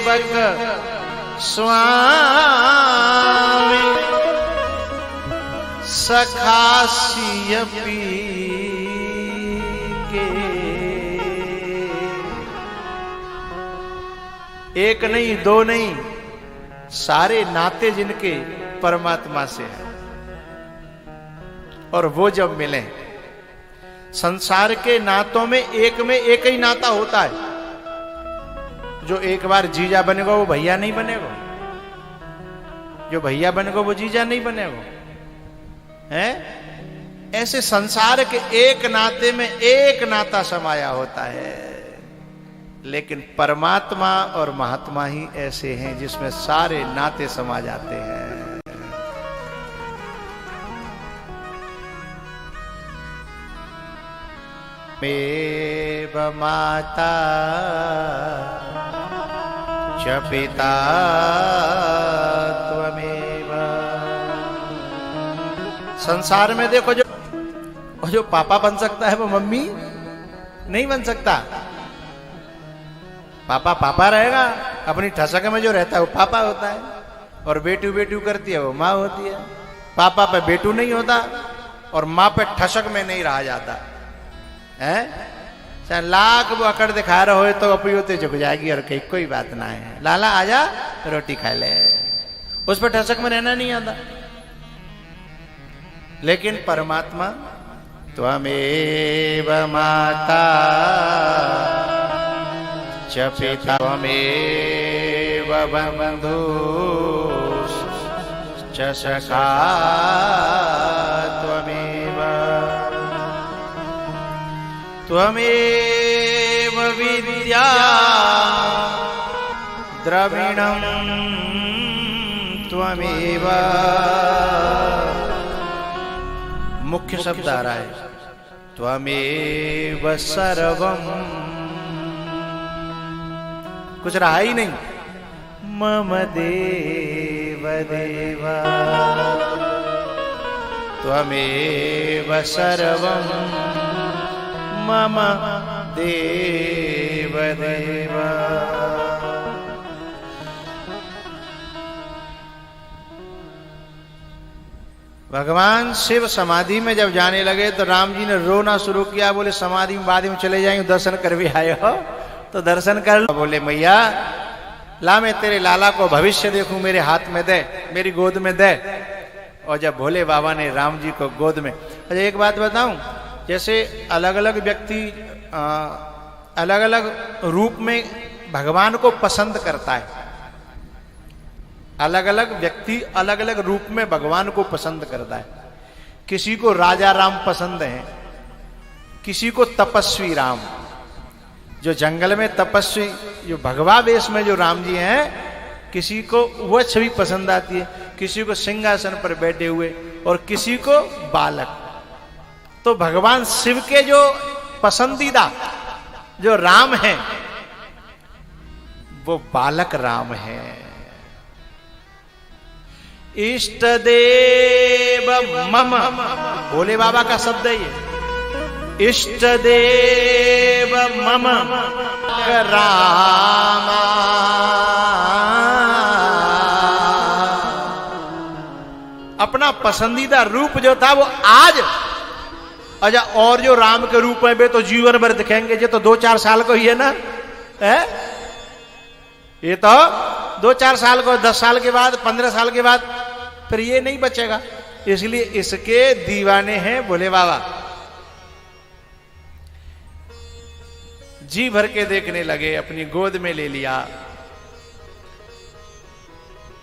सेवक स्वामी सखासिय पी के। एक नहीं दो नहीं, सारे नाते जिनके परमात्मा से हैं। और वो जब मिले, संसार के नातों में एक ही नाता होता है। जो एक बार जीजा बनेगा वो भैया नहीं बनेगा, जो भैया बनेगा वो जीजा नहीं बनेगा, है? ऐसे संसार के एक नाते में एक नाता समाया होता है। लेकिन परमात्मा और महात्मा ही ऐसे हैं जिसमें सारे नाते समा जाते हैं। मेव माता च पिता त्वमेव। संसार में देखो, जो पापा बन सकता है वो मम्मी नहीं बन सकता। पापा पापा रहेगा, अपनी ठसक में जो रहता है वो पापा होता है, और बेटू बेटू करती है वो माँ होती है। पापा पे बेटू नहीं होता और माँ पे ठसक में नहीं रहा जाता है। चाहे लाख वो अकड़ दिखा रहे हो तो अपनी होते झुक जाएगी और कहीं कोई बात ना है, लाला आजा रोटी खा ले, उस पर ठसक में रहना नहीं आता। लेकिन परमात्मा त्वमेव माता च पिता त्वमेव बन्धुश्च सखा त्वमेव। त्वमेव विद्या द्रविणं त्वमेव। मुख्य शब्द आ रहा है त्वमेव सर्वं, कुछ रहा ही नहीं। मम देव देवा त्वमेव सर्वं मम देव देवा। भगवान शिव समाधि में जब जाने लगे तो राम जी ने रोना शुरू किया। बोले समाधि में बाद में चले जाएंगे, दर्शन कर भी आए हो तो दर्शन कर लो। बोले मैया ला मैं तेरे लाला को भविष्य देखूं, मेरे हाथ में दे, मेरी गोद में दे। और जब भोले बाबा ने राम जी को गोद में, अच्छा एक बात बताऊं, जैसे अलग अलग व्यक्ति अलग अलग रूप में भगवान को पसंद करता है। अलग अलग व्यक्ति अलग अलग रूप में भगवान को पसंद करता है। किसी को राजा राम पसंद है, किसी को तपस्वी राम, जो जंगल में तपस्वी, जो भगवा वेश में जो राम जी हैं, किसी को वह छवि पसंद आती है, किसी को सिंहासन पर बैठे हुए और किसी को बालक। तो भगवान शिव के जो पसंदीदा जो राम हैं वो बालक राम हैं। इष्ट देव मम, भोले बाबा का शब्द है ये, इष्ट देव मम रामा। अपना पसंदीदा रूप जो था वो आज, अच्छा और जो राम के रूप में वे तो जीवन भर दिखेंगे। ये तो 2-4 साल को ही है ना, है? ये तो 2-4 साल को, 10 साल के बाद, 15 साल के बाद फिर ये नहीं बचेगा। इसलिए इसके दीवाने हैं भोले बाबा। जी भर के देखने लगे, अपनी गोद में ले लिया।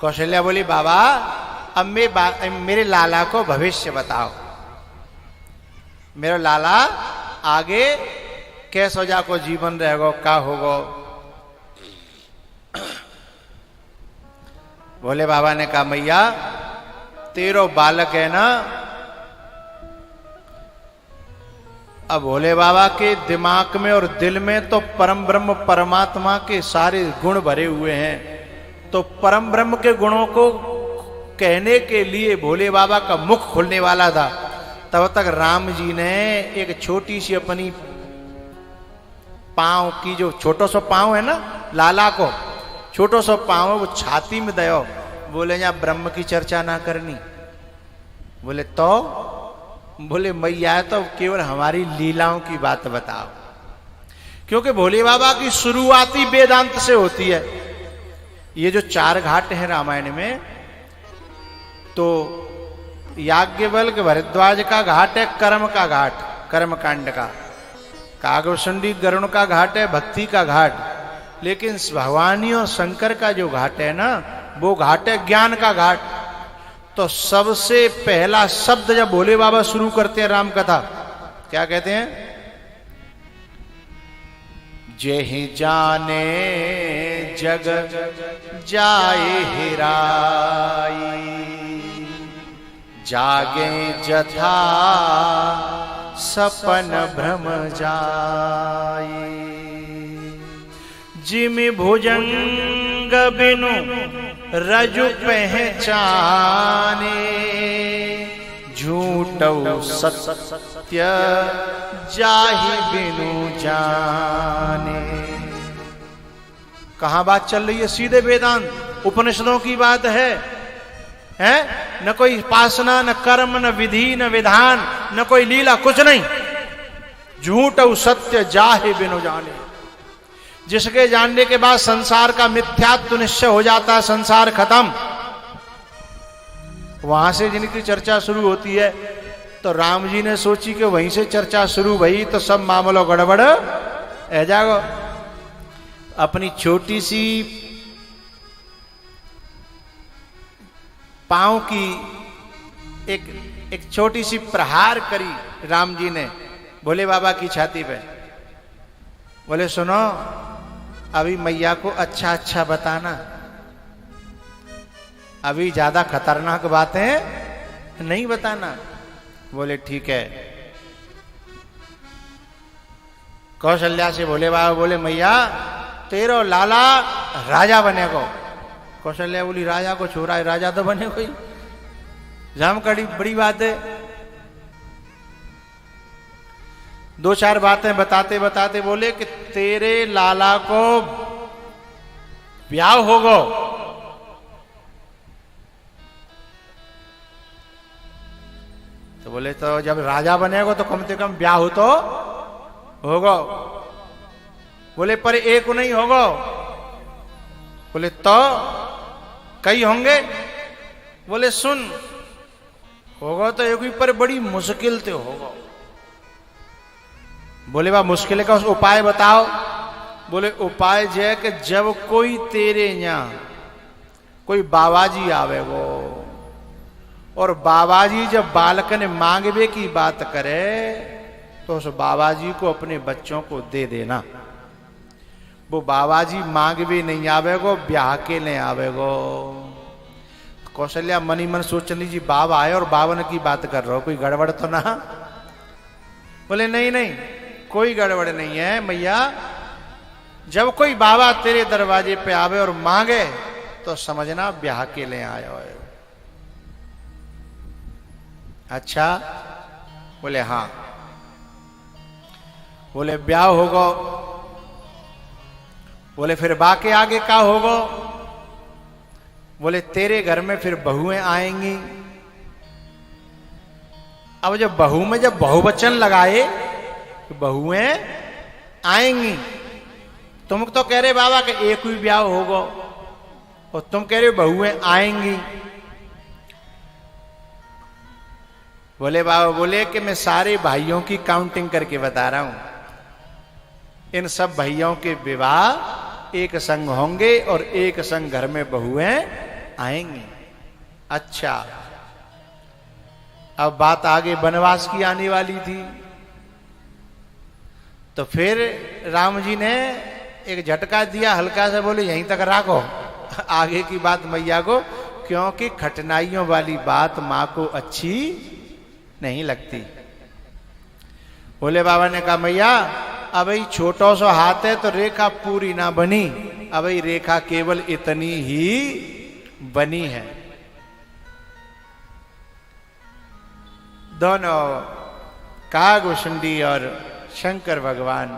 कौशल्या बोली बाबा अब मेरे लाला को भविष्य बताओ, मेरा लाला आगे कैसो जाको जीवन रहेगा, क्या होगा। भोले बाबा ने कहा मैया तेरो बालक है ना। अब भोले बाबा के दिमाग में और दिल में तो परम ब्रह्म परमात्मा के सारे गुण भरे हुए हैं। तो परम ब्रह्म के गुणों को कहने के लिए भोले बाबा का मुख खुलने वाला था, तब तक राम जी ने एक छोटी सी अपनी पांव की, जो छोटा सा पांव है ना लाला को, छोटो सो पाँव वो छाती में दयो। बोले यहाँ ब्रह्म की चर्चा ना करनी। बोले तो बोले मैया तो केवल हमारी लीलाओं की बात बताओ, क्योंकि भोले बाबा की शुरुआती वेदांत से होती है। ये जो 4 घाट हैं रामायण में, तो याज्ञवल्क भरद्वाज का घाट है कर्म का घाट, कर्म कांड का। कागभूषणी गरुण का घाट है भक्ति का घाट। लेकिन भवानी और शंकर का जो घाट है ना, वो घाट है ज्ञान का घाट। तो सबसे पहला शब्द जब भोले बाबा शुरू करते हैं राम कथा, क्या कहते हैं? जेहि जाने जग जाए हिराई, जागे जथा सपन भ्रम जाए। जिमि भुजंग बिनु रजु पहचाने, झूठौ सत्य जाहि बिनु जाने। कहां बात चल रही है? सीधे वेदांत उपनिषदों की बात है। न कोई उपासना, न कर्म, न विधि, न विधान, न कोई लीला, कुछ नहीं। झूठौ सत्य जाहि बिनु जाने। जिसके जानने के बाद संसार का मिथ्यात्व निश्चय हो जाता है, संसार खत्म। वहां से जिनकी चर्चा शुरू होती है, तो राम जी ने सोची कि वहीं से चर्चा शुरू भई तो सब मामलों गड़बड़ है जागो। अपनी छोटी सी पांव की एक छोटी सी प्रहार करी राम जी ने भोले बाबा की छाती पे। बोले सुनो, अभी मैया को अच्छा अच्छा बताना, अभी ज्यादा खतरनाक बातें नहीं बताना। बोले ठीक है। कौशल्या से भोले बाबा बोले मैया तेरो लाला राजा बनेगो। कौशल्या बोली राजा को छोड़ा है, राजा तो बने कोई, जाम कड़ी बड़ी बात है। 2-4 बातें बताते बताते बोले कि तेरे लाला को ब्याह होगो। तो बोले तो जब राजा बनेगो तो कम से कम ब्याह हो तो होगो। बोले पर एक नहीं होगो। बोले तो कई होंगे। बोले सुन, होगो तो एक ही, पर बड़ी मुश्किल से होगो। बोले बा मुश्किल का उस उपाय बताओ। बोले उपाय जे कि जब कोई तेरे यहां कोई बाबाजी आवे वो, और बाबाजी जब बालक ने मांगवे की बात करे तो उस बाबाजी को अपने बच्चों को दे देना। वो बाबाजी मांगवे नहीं आवेगो, ब्याह के ले आवेगो। कौशल्या मनी मन सोच लीजिए, बाबा आए और बावन की बात कर रहे हो, कोई गड़बड़ तो ना? बोले नहीं नहीं, कोई गड़बड़ नहीं है मैया। जब कोई बाबा तेरे दरवाजे पे आवे और मांगे तो समझना ब्याह के लिए आया है। अच्छा? बोले हाँ। बोले ब्याह होगो। बोले फिर बाकी आगे क्या होगो? बोले तेरे घर में फिर बहुएं आएंगी। अब जब बहू में जब बहुवचन लगाए तो बहुएं आएंगी। तुम तो कह रहे बाबा कि एक ही ब्याह होगो, और तुम कह रहे बहुएं आएंगी। बोले बाबा बोले कि मैं सारे भाइयों की काउंटिंग करके बता रहा हूं। इन सब भाइयों के विवाह एक संग होंगे और एक संग घर में बहुएं आएंगी। अच्छा, अब बात आगे वनवास की आने वाली थी। तो फिर राम जी ने एक झटका दिया हल्का सा, बोले यहीं तक रखो, आगे की बात मैया को, क्योंकि खटनाइयों वाली बात मां को अच्छी नहीं लगती। भोले बाबा ने कहा मैया अब छोटो सो हाथ है तो रेखा पूरी ना बनी, अब रेखा केवल इतनी ही बनी है। दोनों कागभूषणी और शंकर भगवान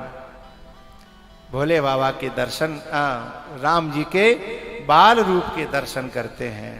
भोले बाबा के दर्शन, राम जी के बाल रूप के दर्शन करते हैं।